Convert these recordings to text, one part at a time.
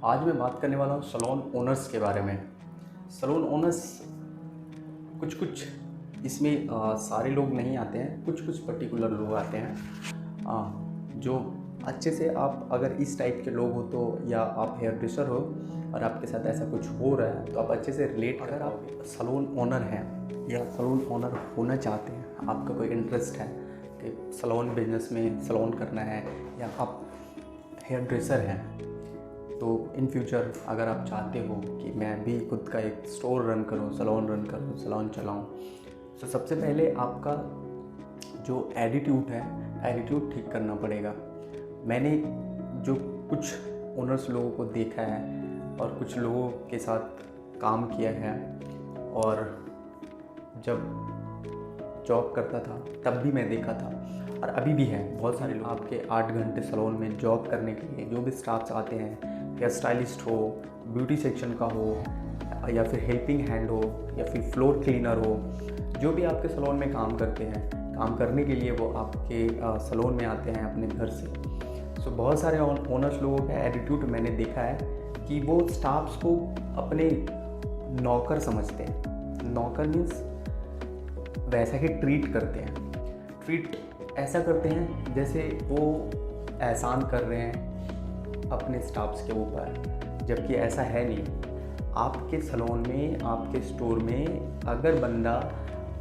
आज मैं बात करने वाला हूँ सैलून ओनर्स के बारे में। सैलून ओनर्स कुछ कुछ इसमें सारे लोग नहीं आते हैं, कुछ कुछ पर्टिकुलर लोग आते हैं जो अच्छे से, आप अगर इस टाइप के लोग हो तो, या आप हेयर ड्रेसर हो और आपके साथ ऐसा कुछ हो रहा है तो आप अच्छे से रिलेट कर पाओगे। अगर आप सैलून ओनर हैं या सैलून ओनर होना चाहते हैं, आपका कोई इंटरेस्ट है कि सैलून बिजनेस में सैलून करना है, या आप हेयर ड्रेसर हैं, तो इन फ्यूचर अगर आप चाहते हो कि मैं भी खुद का एक स्टोर रन करूं, सैलून रन करूं, सैलून चलाऊं, तो सबसे पहले आपका जो एटीट्यूड है, एटीट्यूड ठीक करना पड़ेगा। मैंने जो कुछ ओनर्स लोगों को देखा है और कुछ लोगों के साथ काम किया है, और जब जॉब करता था तब भी मैं देखा था और अभी भी है, बहुत सारे लोग आपके 8 घंटे सैलून में जॉब करने के लिए जो भी स्टाफ्स आते हैं, या स्टाइलिस्ट हो, ब्यूटी सेक्शन का हो, या फिर हेल्पिंग हैंड हो, या फिर फ्लोर क्लीनर हो, जो भी आपके सैलून में काम करते हैं, काम करने के लिए वो आपके सैलून में आते हैं अपने घर से। सो बहुत सारे ओनर्स लोगों का एटीट्यूड मैंने देखा है कि वो स्टाफ्स को अपने नौकर समझते हैं। नौकर मीन्स वैसा ही ट्रीट करते हैं, ट्रीट ऐसा करते हैं जैसे वो एहसान कर रहे हैं अपने स्टाफ्स के ऊपर, जबकि ऐसा है नहीं। आपके सैलून में, आपके स्टोर में अगर बंदा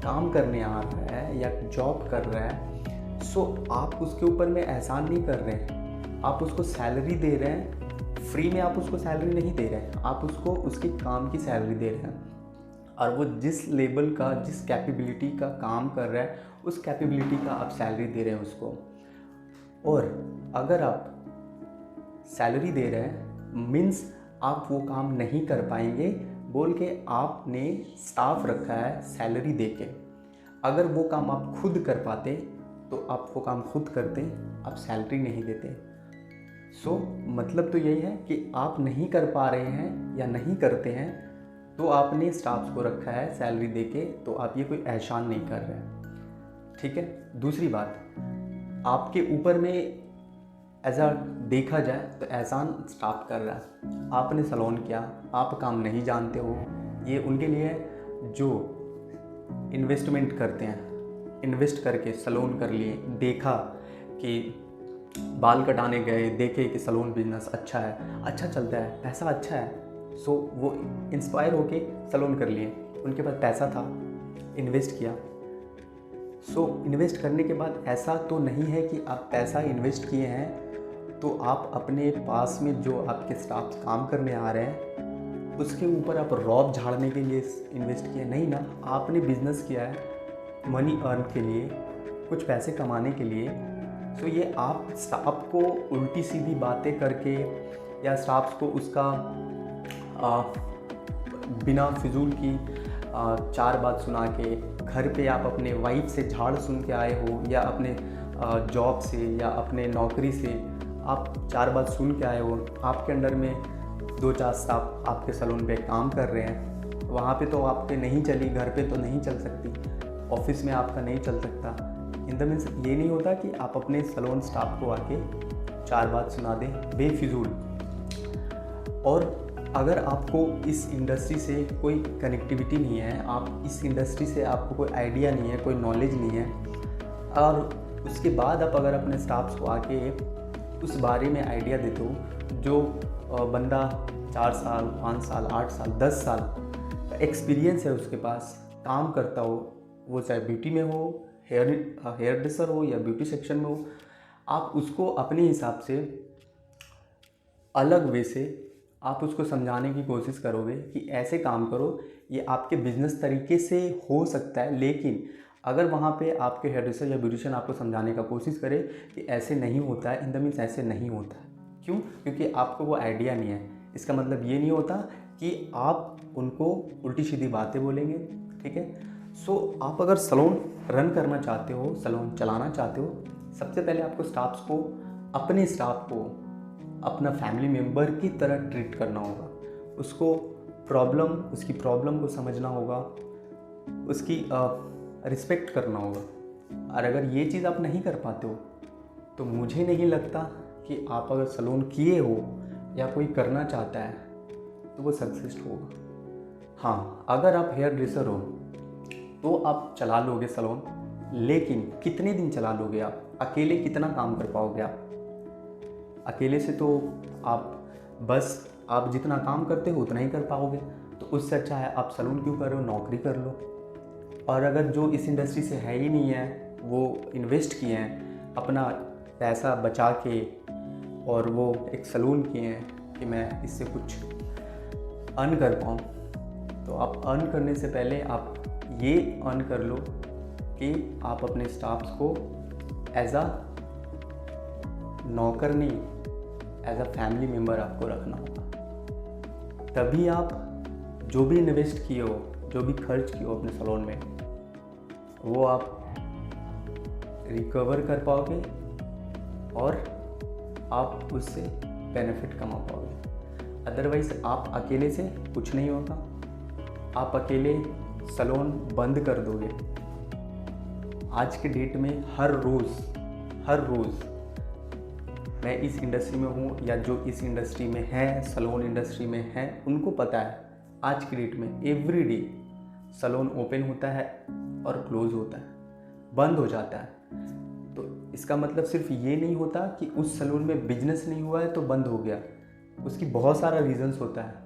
काम करने आ रहा है या जॉब कर रहा है, सो आप उसके ऊपर में एहसान नहीं कर रहे हैं, आप उसको सैलरी दे रहे हैं। फ्री में आप उसको सैलरी नहीं दे रहे हैं, आप उसको उसके काम की सैलरी दे रहे हैं, और वो जिस लेवल का, जिस कैपेबिलिटी का काम कर रहा है, उस कैपेबिलिटी का आप सैलरी दे रहे हैं उसको। और अगर आप सैलरी दे रहे हैं मीन्स आप वो काम नहीं कर पाएंगे बोल के आपने स्टाफ रखा है सैलरी दे के। अगर वो काम आप खुद कर पाते तो आप वो काम खुद करते, आप सैलरी नहीं देते। सो मतलब तो यही है कि आप नहीं कर पा रहे हैं या नहीं करते हैं तो आपने स्टाफ्स को रखा है सैलरी देके, तो आप ये कोई एहसान नहीं कर रहे हैं, ठीक है। दूसरी बात, आपके ऊपर में ऐसा देखा जाए तो एहसान स्टाफ कर रहा है। आपने सैलून किया, आप काम नहीं जानते हो, ये उनके लिए जो इन्वेस्टमेंट करते हैं, इन्वेस्ट करके सैलून कर लिए, देखा कि बाल कटाने गए, देखे कि सैलून बिजनेस अच्छा है, अच्छा चलता है, पैसा अच्छा है, सो वो इंस्पायर होके सैलून कर लिए। उनके पास पैसा था, इन्वेस्ट किया। सो इन्वेस्ट करने के बाद ऐसा तो नहीं है कि आप पैसा इन्वेस्ट किए हैं तो आप अपने पास में जो आपके स्टाफ काम करने आ रहे हैं उसके ऊपर आप रौब झाड़ने के लिए इन्वेस्ट किए, नहीं ना। आपने बिजनेस किया है मनी अर्न के लिए, कुछ पैसे कमाने के लिए। सो ये आप स्टाफ को उल्टी सीधी बातें करके या स्टाफ को उसका बिना फिजूल की 4 बात सुना के, घर पे आप अपने वाइफ से झाड़ सुन के आए हो, या अपने जॉब से या अपने नौकरी से आप 4 बात सुन के आए हो, आपके अंडर में 2-4 स्टाफ आपके सैलून पे काम कर रहे हैं, वहाँ पे तो आपके नहीं चली, घर पे तो नहीं चल सकती, ऑफिस में आपका नहीं चल सकता। इन द मीन्स ये नहीं होता कि आप अपने सैलून स्टाफ को आके 4 बात सुना दें बेफिजूल। और अगर आपको इस इंडस्ट्री से कोई कनेक्टिविटी नहीं है, आप इस इंडस्ट्री से आपको कोई आइडिया नहीं है, कोई नॉलेज नहीं है, और उसके बाद आप अगर अपने स्टाफ्स को आके उस बारे में आइडिया देते हो, जो बंदा 4 साल, 5 साल, 8 साल, 10 साल का एक्सपीरियंस है उसके पास, काम करता हो, वो चाहे ब्यूटी में हो, हेयर ड्रेसर हो या ब्यूटी सेक्शन में हो, आप उसको अपने हिसाब से अलग वे से आप उसको समझाने की कोशिश करोगे कि ऐसे काम करो, ये आपके बिजनेस तरीके से हो सकता है। लेकिन अगर वहाँ पे आपके हेयर ड्रेसर या ब्यूटिशियन आपको समझाने का कोशिश करे कि ऐसे नहीं होता है, इन द मीन्स ऐसे नहीं होता है, क्यों? क्योंकि आपको वो आइडिया नहीं है। इसका मतलब ये नहीं होता कि आप उनको उल्टी सीधी बातें बोलेंगे, ठीक है। सो आप अगर सैलून रन करना चाहते हो, सैलून चलाना चाहते हो, सबसे पहले आपको स्टाफ्स को, अपने स्टाफ को अपना फैमिली मेम्बर की तरह ट्रीट करना होगा। उसको उसकी प्रॉब्लम को समझना होगा, उसकी रिस्पेक्ट करना होगा। और अगर ये चीज़ आप नहीं कर पाते हो तो मुझे नहीं लगता कि आप अगर सैलून किए हो या कोई करना चाहता है तो वो सक्सेस होगा। हाँ, अगर आप हेयर ड्रेसर हो तो आप चला लोगे सैलून, लेकिन कितने दिन चला लोगे आप? अकेले कितना काम कर पाओगे आप? अकेले से तो आप जितना काम करते हो उतना ही कर पाओगे। तो उससे अच्छा है आप सैलून क्यों कर रहे हो, नौकरी कर लो। और अगर जो इस इंडस्ट्री से है ही नहीं है, वो इन्वेस्ट किए हैं अपना पैसा बचा के और वो एक सैलून किए हैं कि मैं इससे कुछ अर्न कर पाऊँ, तो आप अर्न करने से पहले आप ये अर्न कर लो कि आप अपने स्टाफ्स को एज अ नौकर नहीं, एज अ फैमिली मेम्बर आपको रखना होगा। तभी आप जो भी इन्वेस्ट किए हो, जो भी खर्च किए हो अपने सैलून में, वो आप रिकवर कर पाओगे और आप उससे बेनिफिट कमा पाओगे। अदरवाइज आप अकेले से कुछ नहीं होगा। आप अकेले सैलून बंद कर दोगे। आज के डेट में हर रोज़ मैं इस इंडस्ट्री में हूँ या जो इस इंडस्ट्री में है, सैलून इंडस्ट्री में है, उनको पता है आज की डेट में एवरी डे सैलून ओपन होता है और क्लोज होता है, बंद हो जाता है। तो इसका मतलब सिर्फ ये नहीं होता कि उस सैलून में बिजनेस नहीं हुआ है तो बंद हो गया। उसकी बहुत सारा रीज़न्स होता है।